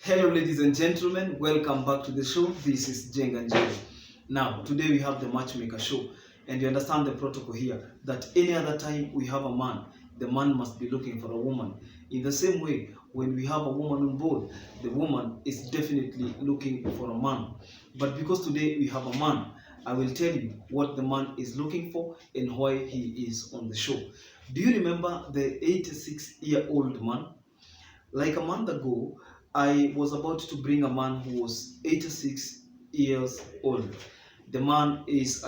Hello, ladies and gentlemen. Welcome back to the show. This is Jeng and Jerry. Now, today we have the Matchmaker show, and you understand the protocol here that any other time we have a man, the man must be looking for a woman. In the same way, when we have a woman on board, the woman is definitely looking for a man. But because today we have a man, I will tell you what the man is looking for and why he is on the show. Do you remember the 86-year-old man? Like a month ago, I was about to bring a man who was 86 years old. The man is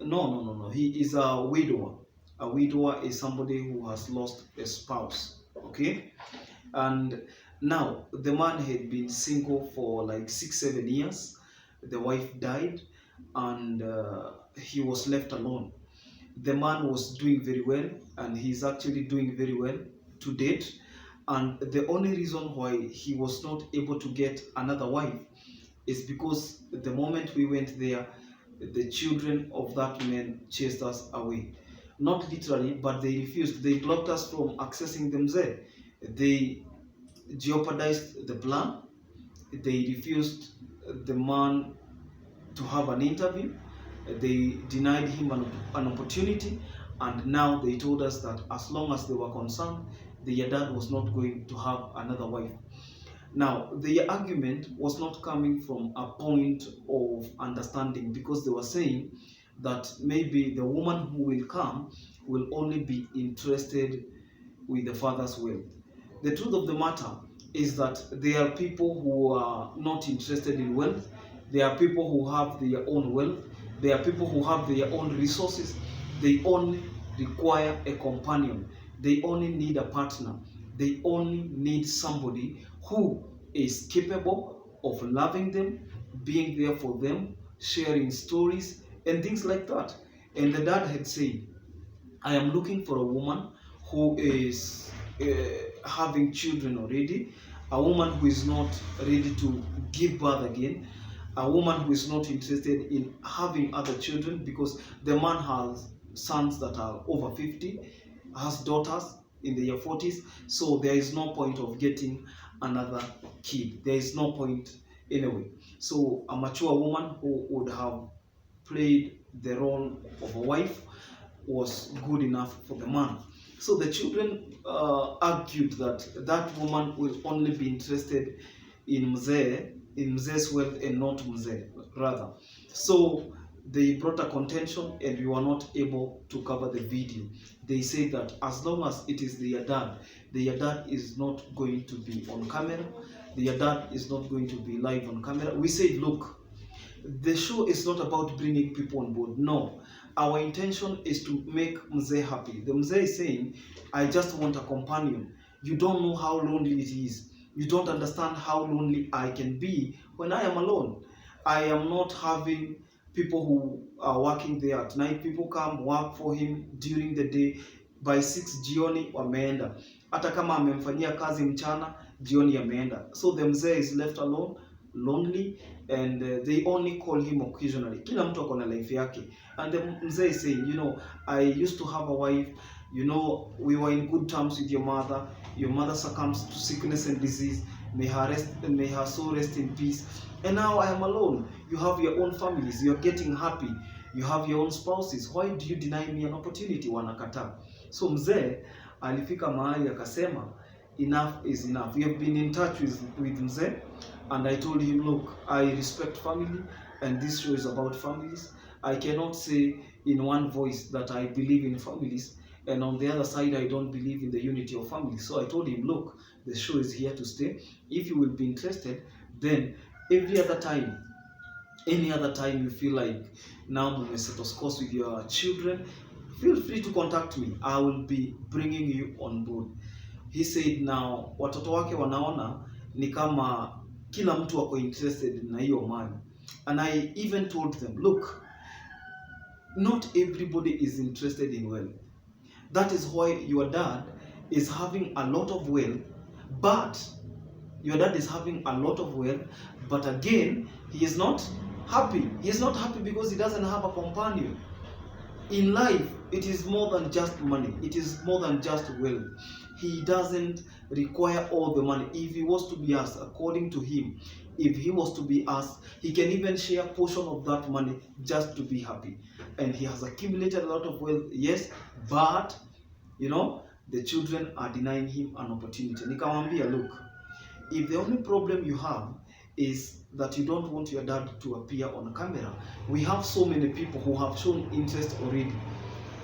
no. He is a widower. A widower is somebody who has lost a spouse. Okay, and now the man had been single for like 6, 7 years. The wife died, and he was left alone. The man was doing very well, and he's actually doing very well to date. And the only reason why he was not able to get another wife is because the moment we went there, the children of that man chased us away. Not literally, but they refused. They blocked us from accessing them there. They jeopardized the plan. They refused the man to have an interview. They denied him an opportunity, and now they told us that as long as they were concerned, their dad was not going to have another wife. Now, their argument was not coming from a point of understanding, because they were saying that maybe the woman who will come will only be interested with the father's wealth. The truth of the matter is that there are people who are not interested in wealth. There are people who have their own wealth. There are people who have their own resources. They only require a companion. They only need a partner. They only need somebody who is capable of loving them, being there for them, sharing stories, and things like that. And the dad had said, I am looking for a woman who is having children already, a woman who is not ready to give birth again, a woman who is not interested in having other children, because the man has sons that are over 50, has daughters in their 40s, so there is no point of getting another kid. There is no point anyway. So a mature woman who would have played the role of a wife was good enough for the man. So the children argued that that woman will only be interested in Mzee's wealth and not Mzee, rather. So they brought a contention, and we were not able to cover the video. They say that as long as it is their dad is not going to be on camera, their dad is not going to be live on camera. We said, look, the show is not about bringing people on board. No, our intention is to make Mzee happy. The Mzee is saying, I just want a companion. You don't know how lonely it is. You don't understand how lonely I can be when I am alone. I am not having people who are working there at night. People come work for him during the day. By 6 jioni wameenda. Hata kama amemfanyia kazi mchana, jioni ameenda. So the Mzee is left alone, lonely, and they only call him occasionally. Kila mtu akona life yake. And the Mzee is saying, I used to have a wife. We were in good terms with your mother. Your mother succumbed to sickness and disease. May her soul rest in peace. And now I am alone. You have your own families. You are getting happy. You have your own spouses. Why do you deny me an opportunity? Wanakataa. So Mzee alifika mahali akasema, enough is enough. We have been in touch with Mzee, and I told him, look, I respect family, and this show is about families. I cannot say in one voice that I believe in families, and on the other side I don't believe in the unity of families. So I told him, look, the show is here to stay. If you will be interested, then every other time, any other time you feel like now you settle scores with your children, feel free to contact me. I will be bringing you on board. He said now watoto wake wanaona ni kama kila mtu wako interested na hiyo mali. And I even told them, look, not everybody is interested in wealth. That is why your dad is having a lot of wealth, but again, he is not happy. He is not happy because he doesn't have a companion. In life, it is more than just money. It is more than just wealth. he doesn't require all the money. If he was to be asked, according to him, if he was to be asked, he can even share a portion of that money just to be happy. And he has accumulated a lot of wealth, yes, but you know, the children are denying him an opportunity. Nikamwambia, look, if the only problem you have is that you don't want your dad to appear on camera, we have so many people who have shown interest already.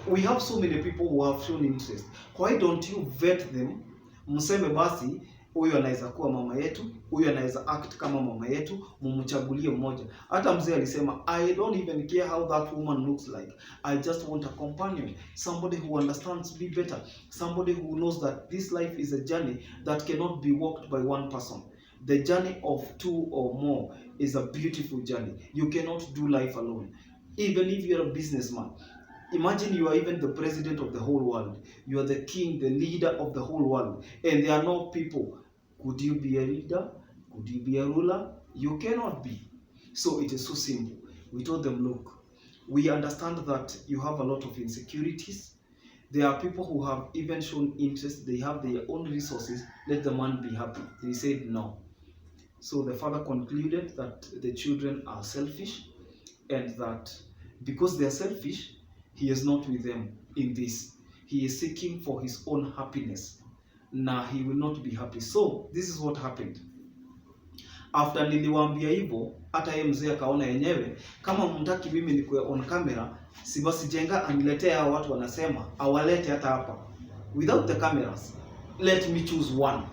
We have so many people who have shown interest. Why don't you vet them? Mseme basi, huyu anaweza kuwa mama yetu, huyu anaweza act kama mama yetu, mumchagulie mmoja. Hata mzee alisema, I don't even care how that woman looks like. I just want a companion, somebody who understands me better, somebody who knows that this life is a journey that cannot be walked by one person. The journey of two or more is a beautiful journey. You cannot do life alone. Even if you're a businessman, imagine you are even the president of the whole world. You are the king, the leader of the whole world. And there are no people. Could you be a leader? Could you be a ruler? You cannot be. So it is so simple. We told them, look, we understand that you have a lot of insecurities. There are people who have even shown interest. They have their own resources. Let the man be happy. They said no. So the father concluded that the children are selfish, and that because they are selfish, he is not with them in this. He is seeking for his own happiness. Now he will not be happy. So this is what happened. After niliwaambia hivyo, hata yeye mzee akaona yenyewe, kama mtaki mimi nikuwe on camera, si basi Jenga aniletee hao watu wanasema, awalete hata hapa. Without the cameras, let me choose one.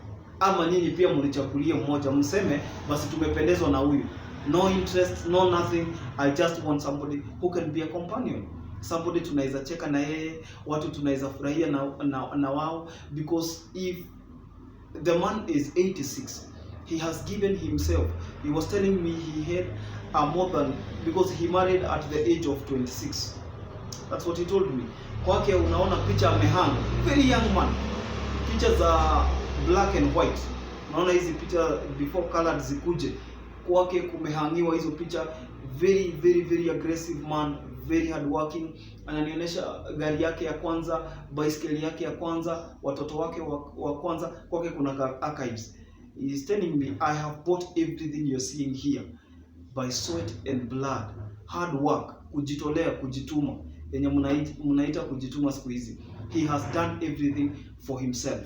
Ama nyinyi pia mnichagulie mmoja, mseme basi tumependezwa na huyu. No interest, no nothing. I just want somebody who can be a companion. Somebody tunaweza cheka na yeye, watu tunaweza furahia na wao, because if the man is 86, he has given himself. He was telling me he had more than, because he married at the age of 26. That's what he told me. Kwake unaona picha amehang, very young man. Picha za black and white. Unaona hizi picha before colored zikuje. Kwake kumehangiwa hizo picha, very very very aggressive man, very hard working. Ananionyesha gari yake ya kwanza, bicycle yake ya kwanza, watoto wake wa kwanza. Kwake kuna archives. He is telling me, I have bought everything you're seeing here by sweat and blood, hard work, kujitolea, kujituma, yenye mnaita kujituma siku hizi. He has done everything for himself.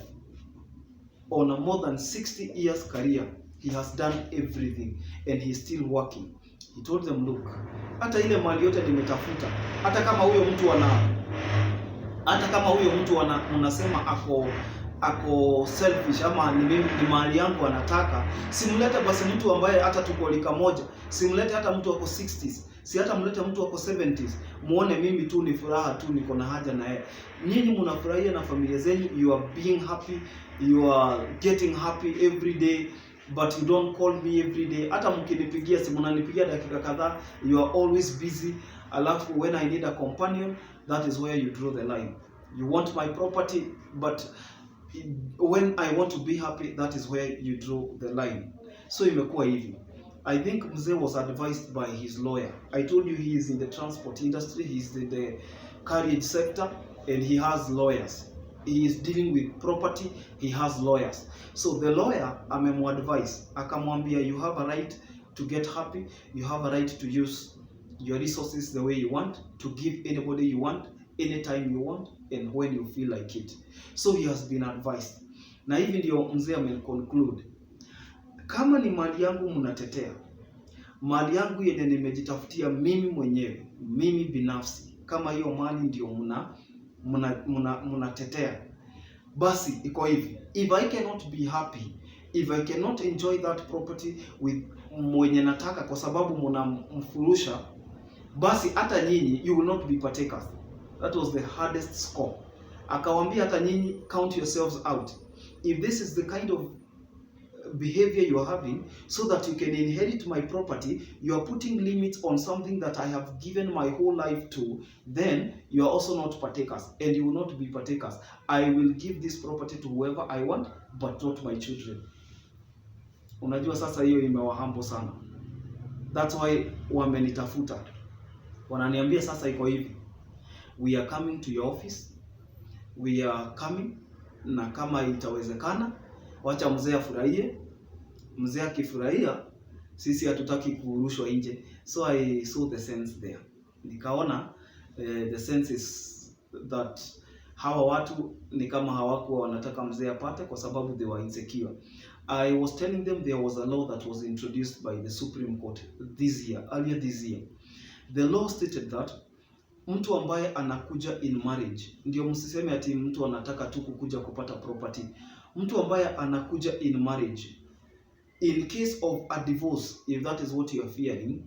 On a more than 60 years career, he has done everything, and he is still working. He told them, look, hata ile mali yote nimetafuta, hata kama huyo mtu unasema ako selfish ama ni mali yangu anataka, simlete basi mtu ambaye hata tuko lika moja, simlete hata mtu wako 60s, si hata mlete mtu wako 70s, muone mimi tu ni furaha tu, niko na haja na yeye. Nyinyi mnafurahia na familia zenu, you are being happy, you are getting happy every day, but you don't call me every day. Hata mkinipigia simu, mnanipigia dakika kadhaa, you are always busy. Alafu when I need a companion, that is where you draw the line. You want my property, but when I want to be happy, that is where you draw the line. So imekuwa hivi. I think mzee was advised by his lawyer. I told you he is in the transport industry, he is in the carriage sector, and he has lawyers. He is dealing with property, he has lawyers. So the lawyer amemwadvise, akamwambia, you have a right to get happy, you have a right to use your resources the way you want, to give anybody you want, anytime you want, and when you feel like it. So he has been advised. Na hivi ndio mzee ameconclude, kama ni mali yangu mnatetea, mali yangu yenye nimejitafutia mimi mwenyewe, mimi binafsi, kama hiyo mali ndio mnatetea, basi iko hivi, if I cannot be happy, if I cannot enjoy that property with mwenye nataka kwa sababu mnamfurusha, basi hata nyinyi you will not be partakers. That was the hardest score. Akawambia hata nyinyi, count yourselves out. If this is the kind of behavior you are having, so that you can inherit my property, you are putting limits on something that I have given my whole life to, then you are also not partakers, and you will not be partakers. I will give this property to whoever I want, but not my children. Unajua sasa hiyo imewahambo sana. That's why wamenitafuta. Wananiambia sasa iko hivi, we are coming to your office, we are coming, na kama itawezekana wacha mzee afurahie. Mzee akifurahia, sisi hatutaki kurushwa nje. So I saw the sense there. Nikaona the sense is that hawa watu ni kama hawakuwa wanataka mzee apate kwa sababu they were insecure. I was telling them there was a law that was introduced by the Supreme Court earlier this year. The law stated that mtu ambaye anakuja in marriage, ndio msiseme ati mtu anataka tu kukuja kupata property. Mtu ambaye anakuja in marriage, in case of a divorce, if that is what you are fearing,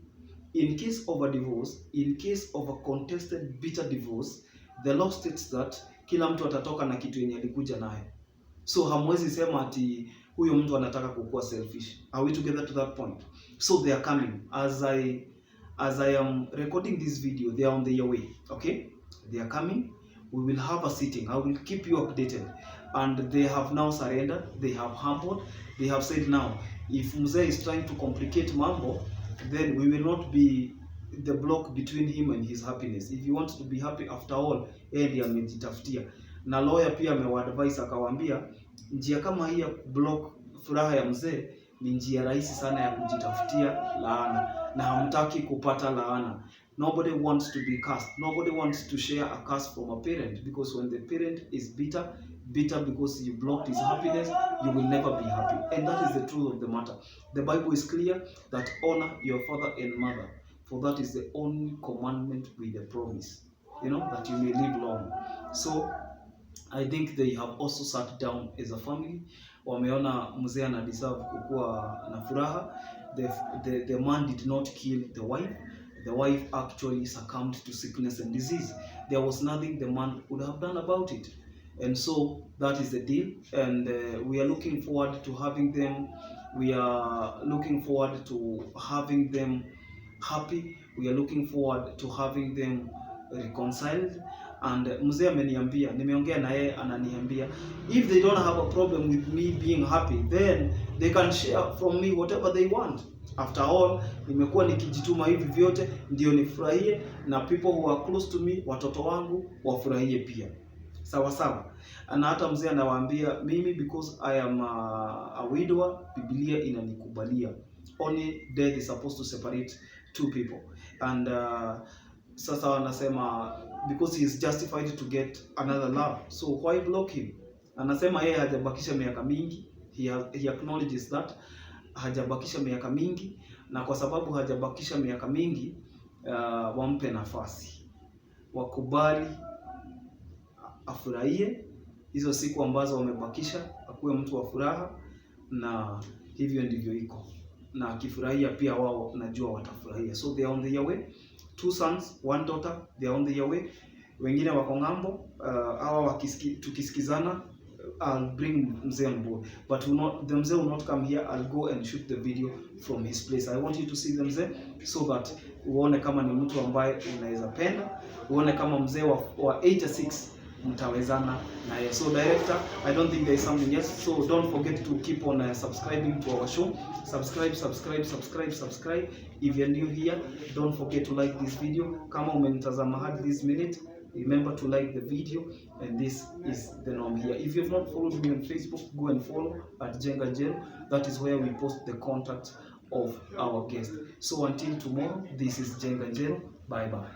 in case of a divorce, in case of a contested bitter divorce, the law states that kila mtu atatoka na kitu yenye alikuja nayo. So hamwezi sema ati huyo mtu anataka kukua selfish. Are we together to that point? So they are coming. As I am recording this video, they are on their way. Okay? They are coming. We will have a sitting. I will keep you updated. And they have now surrendered. They have humbled. They have said now, if mzee is trying to complicate mambo, then we will not be the block between him and his happiness. If you want to be happy, after all, ndiye amejitafutia. Na lawyer pia amewaadvise akawaambia, njia kama hii ya block furaha ya mzee ni njia rahisi sana ya kujitafutia laana, na hamtaki kupata laana. Nobody wants to be cursed. Nobody wants to share a curse from a parent, because when the parent is bitter because you blocked his happiness, you will never be happy. And that is the truth of the matter. The Bible is clear that honor your father and mother, for that is the only commandment with the promise, that you may live long. So I think they have also sat down as a family. Wameona mzee ana deserve kukuwa na furaha. The man did not kill the wife. The wife actually succumbed to sickness and disease. There was nothing the man would have done about it. And so that is the deal. And we are looking forward to having them. We are looking forward to having them happy. We are looking forward to having them reconciled. And mzee ameniambia, nimeongea na yeye, ananiambia if they don't have a problem with me being happy, then they can share from me whatever they want. After all, nimekuwa nikijituma hivi vyote ndio nifurahie, na people who are close to me, watoto wangu wafurahie pia. Sawa sawa. Na hata mzee anawaambia mimi, because I am a widower, Biblia inanikubalia. Only death is supposed to separate two people. And sasa wanasema because he is justified to get another love, so why block him? Anasema yeye hajabakisha miaka mingi. He acknowledges that hajabakisha miaka mingi, na kwa sababu hajabakisha miaka mingi, wampe nafasi, wakubali afurahie hizo siku ambazo wamebakisha, akuwe mtu wa furaha, na hivyo ndivyo iko. Na akifurahia pia wao najua watafurahia. So they are on their way. 2 sons, 1 daughter, they are on their way. Wengine wako ngambo. Hawa tukisikizana, I'll bring mzee on board. But the mzee will not come here. I'll go and shoot the video from his place. I want you to see the mzee so that uone kama ni mtu ambaye unaweza penda. Uone kama mzee wa 86 mtawezana na yeye. So director, I don't think there is something else. So don't forget to keep on subscribing to our show. Subscribe. If you're new here, don't forget to like this video. Kama umenitazama hadi this minute, remember to like the video, and this is the norm here. If you have not followed me on Facebook, go and follow at Jenga Jero. That is where we post the contact of our guest. So until tomorrow, this is Jenga Jero. Bye bye.